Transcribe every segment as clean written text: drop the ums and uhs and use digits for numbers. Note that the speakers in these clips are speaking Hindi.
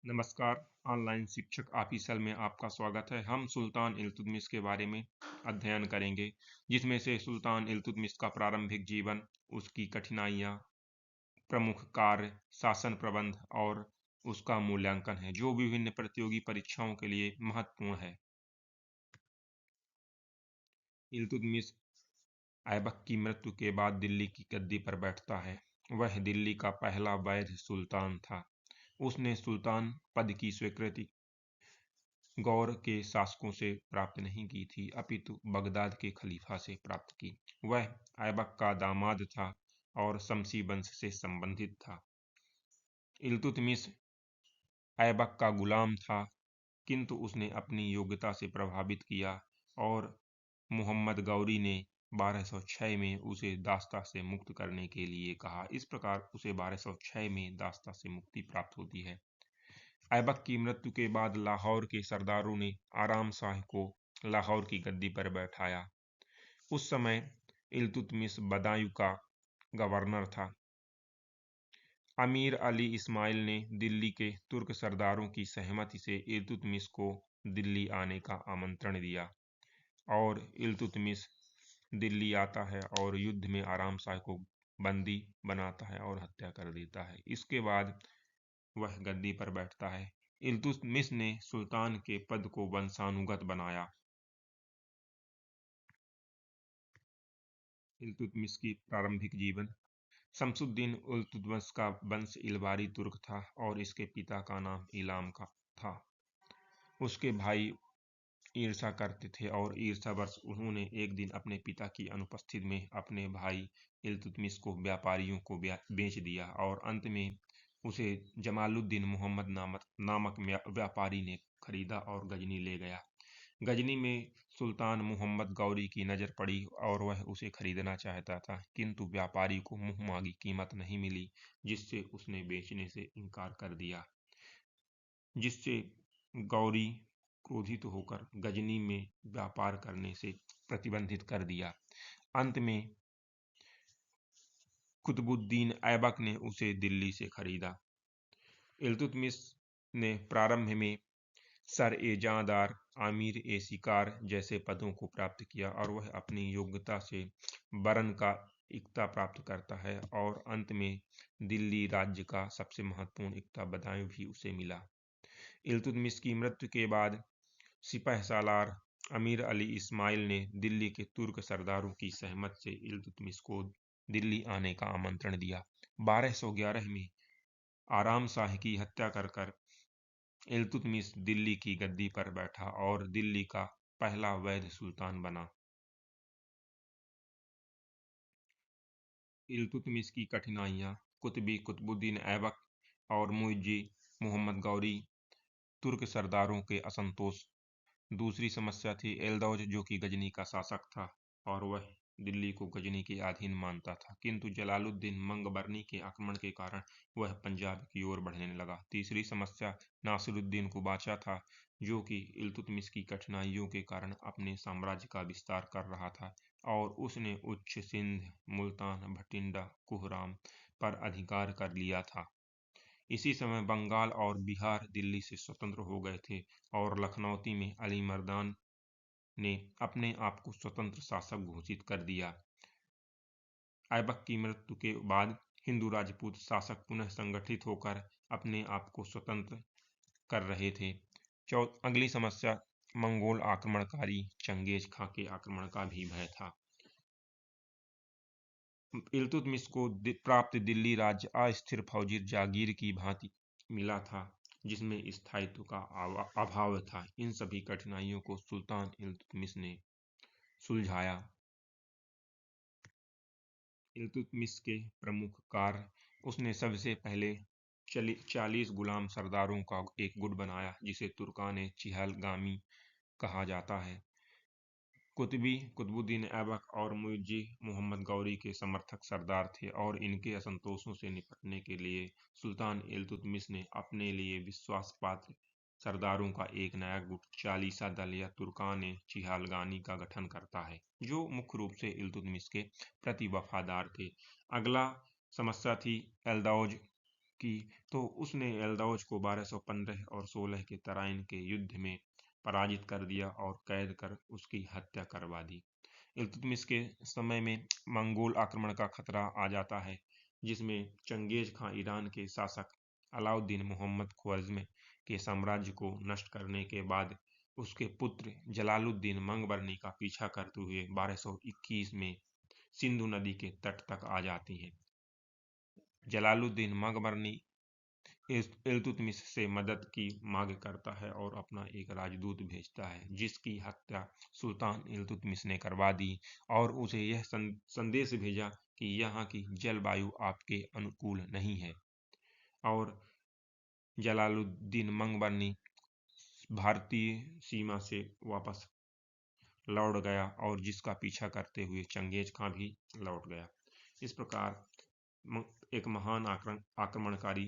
नमस्कार। ऑनलाइन शिक्षक ऑफिशियल में आपका स्वागत है। हम सुल्तान इल्तुतमिश के बारे में अध्ययन करेंगे, जिसमें से सुल्तान इल्तुतमिश का प्रारंभिक जीवन, उसकी कठिनाइयाँ, प्रमुख कार्य, शासन प्रबंध और उसका मूल्यांकन है, जो विभिन्न प्रतियोगी परीक्षाओं के लिए महत्वपूर्ण है। इल्तुतमिश ऐबक की मृत्यु के बाद दिल्ली की गद्दी पर बैठता है। वह दिल्ली का पहला वैध सुल्तान था। उसने सुल्तान पद की स्वीकृति गौर के शासकों से प्राप्त नहीं की थी, अपितु बगदाद के खलीफा से प्राप्त की। वह ऐबक का दामाद था और शमसी वंश से संबंधित था। इल्तुतमिश ऐबक का गुलाम था, किंतु उसने अपनी योग्यता से प्रभावित किया और मुहम्मद गौरी ने 1206 में उसे दास्ता से मुक्त करने के लिए कहा। इस प्रकार उसे 1206 में दास्ता से मुक्ति प्राप्त होती है। ऐबक की मृत्यु के बाद लाहौर के सरदारों ने आराम शाह को लाहौर की गद्दी पर बैठाया। उस समय इल्तुतमिश बदायूं का गवर्नर था। अमीर अली इस्माइल ने दिल्ली के तुर्क सरदारों की सहमति से इल्तुतमिश को दिल्ली आने का आमंत्रण दिया और इल्तुतमिश दिल्ली आता है और युद्ध में आराम शाह को बंदी बनाता है और हत्या कर देता है। इसके बाद वह गद्दी पर बैठता है। इल्तुतमिश ने सुल्तान के पद को वंशानुगत बनाया। इल्तुतमिश की प्रारंभिक जीवन। शमसुद्दीन इल्तुतमिश का वंश इलबारी तुर्क था और इसके पिता का नाम इलाम का था। उसके भाई ईर्षा करते थे और ईर्षावश उन्होंने एक दिन अपने पिता की अनुपस्थिति में अपने भाई इल्तुतमिश को व्यापारियों को बेच दिया और अंत में उसे जमालुद्दीन मोहम्मद नामक व्यापारी ने खरीदा और गजनी ले गया। गजनी में सुल्तान मोहम्मद गौरी की नज़र पड़ी और वह उसे खरीदना चाहता था, किंतु व्यापारी को मुंहमांगी कीमत नहीं मिली, जिससे उसने बेचने से इनकार कर दिया, जिससे गौरी क्रोधित होकर गजनी में व्यापार करने से प्रतिबंधित कर दिया। अंत में कुतुबुद्दीन ऐबक ने उसे दिल्ली से खरीदा। इल्तुतमिश ने प्रारंभ में सर-ए-जहाँदार, आमीर-ए-शिकार जैसे पदों को प्राप्त किया और वह अपनी योग्यता से बरन का इक्ता प्राप्त करता है और अंत में दिल्ली राज्य का सबसे महत्वपूर्ण इक्ता बदायूं भी उसे मिला। इल्तुतमिश की मृत्यु के बाद सिपहसालार अमीर अली इस्माइल ने दिल्ली के तुर्क सरदारों की सहमत से इल्तुतमिश को दिल्ली आने का आमंत्रण दिया। 1211 में आराम शाह की हत्या कर इल्तुतमिश दिल्ली की गद्दी पर बैठा और दिल्ली का पहला वैध सुल्तान बना। इल्तुतमिश की कठिनाइयाँ। कुतुबुद्दीन ऐबक और मुइज़्ज़ी मोहम्मद गौरी तुर्क सरदारों के असंतोष। दूसरी समस्या थी एल्दौज, जो कि गजनी का शासक था और वह दिल्ली को गजनी के अधीन मानता था, किंतु जलालुद्दीन मंगबरनी के आक्रमण के कारण वह पंजाब की ओर बढ़ने लगा। तीसरी समस्या नासिरुद्दीन कुबाचा था, जो कि इल्तुतमिश की कठिनाइयों के कारण अपने साम्राज्य का विस्तार कर रहा था और उसने उच्च सिंध, मुल्तान, भटिंडा, कुहराम पर अधिकार कर लिया था। इसी समय बंगाल और बिहार दिल्ली से स्वतंत्र हो गए थे और लखनौती में अली मर्दान ने अपने आप को स्वतंत्र शासक घोषित कर दिया। ऐबक की मृत्यु के बाद हिंदू राजपूत शासक पुनः संगठित होकर अपने आप को स्वतंत्र कर रहे थे। अगली समस्या मंगोल आक्रमणकारी चंगेज खां के आक्रमण का भी भय था। इल्तुतमिश को प्राप्त दिल्ली राज्य अस्थिर फौजी जागीर की भांति मिला था, जिसमें स्थायित्व का अभाव था। इन सभी कठिनाइयों को सुल्तान इल्तुतमिश ने सुलझाया। इल्तुतमिश के प्रमुख कार्य। उसने सबसे पहले 40 गुलाम सरदारों का एक गुट बनाया, जिसे तुर्कान चिहलगामी कहा जाता है। कुतुबुद्दीन ऐबक और मुइज़्ज़ी मोहम्मद गौरी के समर्थक सरदार थे और इनके असंतोषों से निपटने के लिए सुल्तान इल्तुतमिश ने अपने लिए विश्वासपात्र सरदारों का एक नया गुट चालीसा दल या तुर्कान चिहालगानी का गठन करता है, जो मुख्य रूप से इल्तुतमिश के प्रति वफादार थे। अगला समस्या थी एल्दौज की तो उसने एल्दौज को 1215 और 16 के तराइन के युद्ध में पराजित कर दिया और कैद कर उसकी हत्या करवा दी। इल्तुतमिश के समय में मंगोल आक्रमण का खतरा आ जाता है, जिसमें चंगेज खां ईरान के शासक अलाउद्दीन मोहम्मद ख्वारिज़्म के साम्राज्य को नष्ट करने के बाद उसके पुत्र जलालुद्दीन मंगबरनी का पीछा करते हुए 1221 में सिंधु नदी के तट तक आ जाती हैं। जलालुद्दीन मंगबरनी इल्तुतमिश से मदद की मांग करता है और अपना एक राजदूत भेजता है, जिसकी हत्या सुल्तान इल्तुतमिश ने करवा दी और उसे यह संदेश भेजा कि यहाँ की जलवायु आपके अनुकूल नहीं है। और जलालुद्दीन मंगबरनी भारतीय सीमा से वापस लौट गया और जिसका पीछा करते हुए चंगेज खां भी लौट गया। इस प्रकार एक महान आक्रमणकारी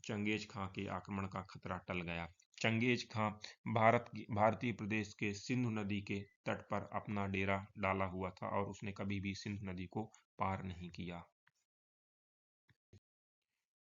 चंगेज खां के आक्रमण का खतरा टल गया। चंगेज खां भारतीय प्रदेश के सिंधु नदी के तट पर अपना डेरा डाला हुआ था और उसने कभी भी सिंधु नदी को पार नहीं किया।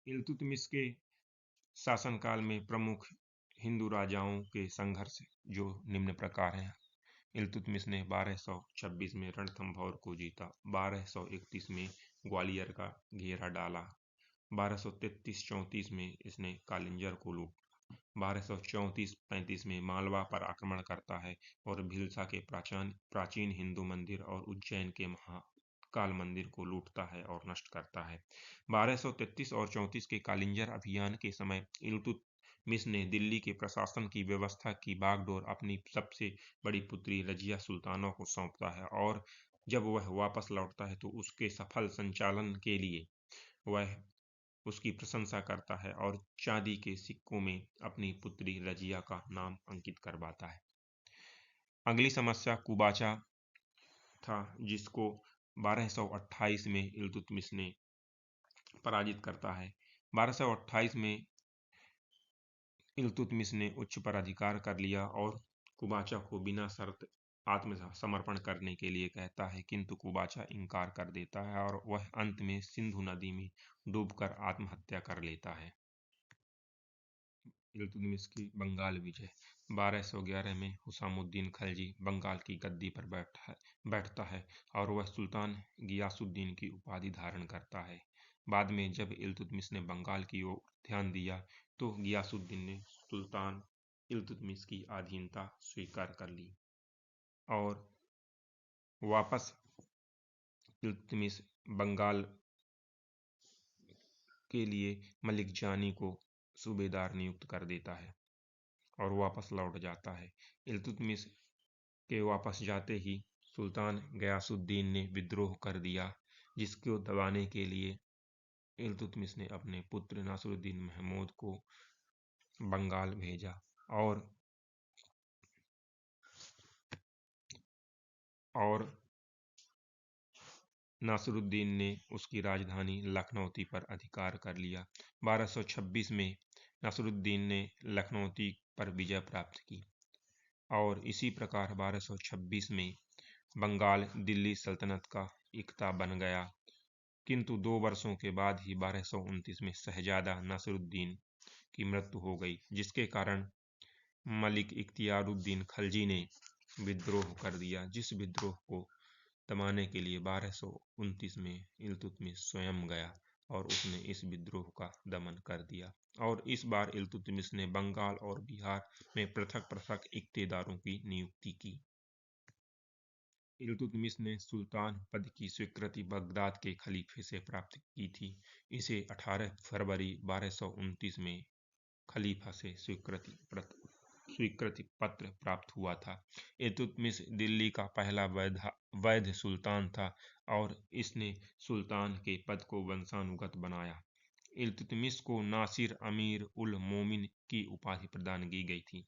इल्तुतमिश के शासनकाल में प्रमुख हिंदू राजाओं के संघर्ष जो निम्न प्रकार हैं। इल्तुतमिश ने 1226 में रणथंभौर को जीता, 1231 में ग्वालियर का घेरा डाला, 1233-34 में इसने कालिंजर को लूटा, 1234-35 में मालवा पर आक्रमण करता है और भिलसा के प्राचीन हिंदू मंदिर और उज्जैन के महाकाल मंदिर को लूटता है और नष्ट करता है। 1233 और 34 के कालिंजर अभियान के समय इल्तुतमिश ने दिल्ली के प्रशासन की व्यवस्था की बागडोर अपनी सबसे बड़ी पुत्री रजिया सुल्ताना को सौंपता है और जब वह वापस लौटता है तो उसके सफल संचालन के लिए वह उसकी प्रशंसा करता है और चांदी के सिक्कों में अपनी पुत्री रजिया का नाम अंकित करवाता है। अगली समस्या कुबाचा था, जिसको 1228 में इल्तुतमिश ने पराजित करता है। 1228 में इल्तुतमिश ने उच्च पर अधिकार कर लिया और कुबाचा को बिना शर्त आत्मसमर्पण करने के लिए कहता है, किंतु कुबाचा इनकार कर देता है और वह अंत में सिंधु नदी में डूबकर आत्महत्या कर लेता है। इल्तुतमिश की बंगाल विजय। 1211 में हुसामुद्दीन खलजी बंगाल की गद्दी पर बैठता है और वह सुल्तान गियासुद्दीन की उपाधि धारण करता है। बाद में जब इल्तुतमिश ने बंगाल की ओर ध्यान दिया तो गियासुद्दीन ने सुल्तान इल्तुतमिश की अधीनता स्वीकार कर ली और वापस इल्तुतमिश बंगाल के लिए मलिक जानी को सूबेदार नियुक्त कर देता है और वापस लौट जाता है। इल्तुतमिश के वापस जाते ही सुल्तान गयासुद्दीन ने विद्रोह कर दिया, जिसको दबाने के लिए इल्तुतमिश ने अपने पुत्र नासिरुद्दीन महमूद को बंगाल भेजा और नासिरुद्दीन ने उसकी राजधानी लखनौती पर अधिकार कर लिया। 1226 में नासिरुद्दीन ने लखनौती पर विजय प्राप्त की और इसी प्रकार 1226 में बंगाल दिल्ली सल्तनत का इक्ता बन गया, किंतु 2 वर्षों के बाद ही 1229 में शहजादा नासिरुद्दीन की मृत्यु हो गई, जिसके कारण मलिक इख्तियारुद्दीन खलजी ने विद्रोह कर दिया, जिस विद्रोह को दबाने के लिए 1229 में इल्तुतमिश स्वयं गया और उसने इस विद्रोह का दमन कर दिया और इस बार इल्तुतमिश ने बंगाल और बिहार में पृथक पृथक इख्तियारों की नियुक्ति की। इल्तुतमिश ने सुल्तान पद की स्वीकृति बगदाद के खलीफे से प्राप्त की थी। इसे 18 फरवरी 1229 में खलीफा से स्वीकृति पत्र प्राप्त हुआ था। इल्तुतमिश दिल्ली का पहला वैध सुल्तान था और इसने सुल्तान के पद को वंशानुगत बनाया। इल्तुतमिश को नासिर अमीर उल मोमिन की उपाधि प्रदान की गई थी।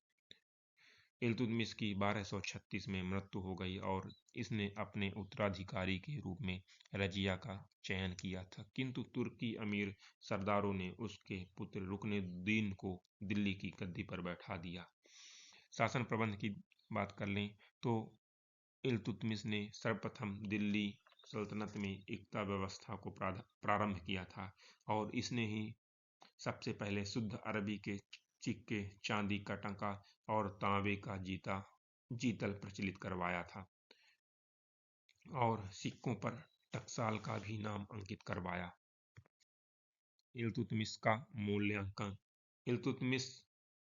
इल्तुतमिश की 1236 में मृत्यु हो गई और इसने अपने उत्तराधिकारी के रूप में रजिया का चयन किया था, किंतु तुर्की अमीर सरदारों ने उसके पुत्र रुकनुद्दीन को दिल्ली की गद्दी पर बैठा दिया। शासन प्रबंध की बात कर लें तो इल्तुतमिश ने सर्वप्रथम दिल्ली सल्तनत में एकता व्यवस्था को प्रारंभ किया था और इसने ही सबसे पहले शुद्ध अरबी के सिक्के, चांदी का टंका और तांबे का जीतल प्रचलित करवाया था और सिक्कों पर टकसाल का भी नाम अंकित करवाया। इल्तुतमिश का मूल्यांकन। इल्तुतमिश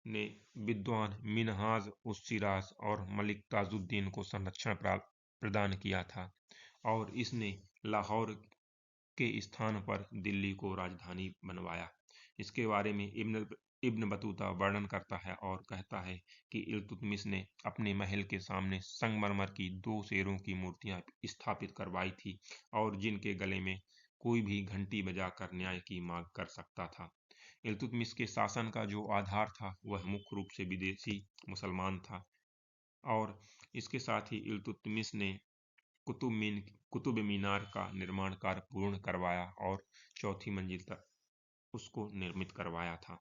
ने विद्वान मिन्हाज उस सिराज और मलिक ताजुद्दीन को संरक्षण प्रदान किया था और इसने लाहौर के स्थान पर दिल्ली को राजधानी बनवाया। इसके बारे में इब्न बतूता वर्णन करता है और कहता है कि इल्तुतमिश ने अपने महल के सामने संगमरमर की 2 शेरों की मूर्तियां स्थापित करवाई थी और जिनके गले में कोई भी घंटी बजाकर न्याय की मांग कर सकता था। इल्तुतमिश के शासन का जो आधार था वह मुख्य रूप से विदेशी मुसलमान था और इसके साथ ही इल्तुतमिश ने कुतुब मीनार का निर्माण कार्य पूर्ण करवाया और 4थी मंजिल तक उसको निर्मित करवाया था।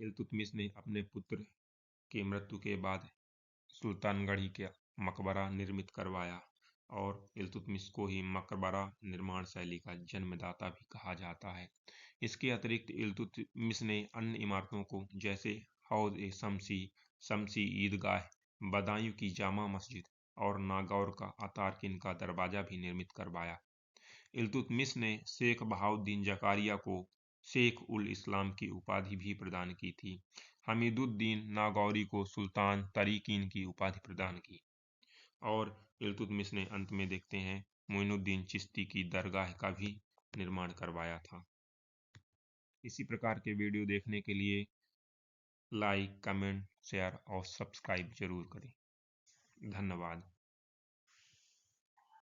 इल्तुतमिश ने अपने पुत्र की मृत्यु के बाद सुल्तानगढ़ी के मकबरा निर्मित करवाया और इल्तुतमिश को ही मकबरा निर्माण शैली का जन्मदाता भी कहा जाता है। इसके अतिरिक्त इल्तुतमिश ने अन्य इमारतों को जैसे हौज ए शमसी ईदगाह, बदायूं की जामा मस्जिद और नागौर का अतारकिन का दरवाजा भी निर्मित करवाया। इल्तुतमिश ने शेख बहाउद्दीन जकारिया को शेख उल इस्लाम की उपाधि भी प्रदान की थी। हमीदुद्दीन नागौरी को सुल्तान तरीकीन की उपाधि प्रदान की और इल्तुतमिश ने अंत में देखते हैं मोइनुद्दीन चिश्ती की दरगाह का भी निर्माण करवाया था। इसी प्रकार के वीडियो देखने के लिए लाइक, कमेंट, शेयर और सब्सक्राइब जरूर करें। धन्यवाद।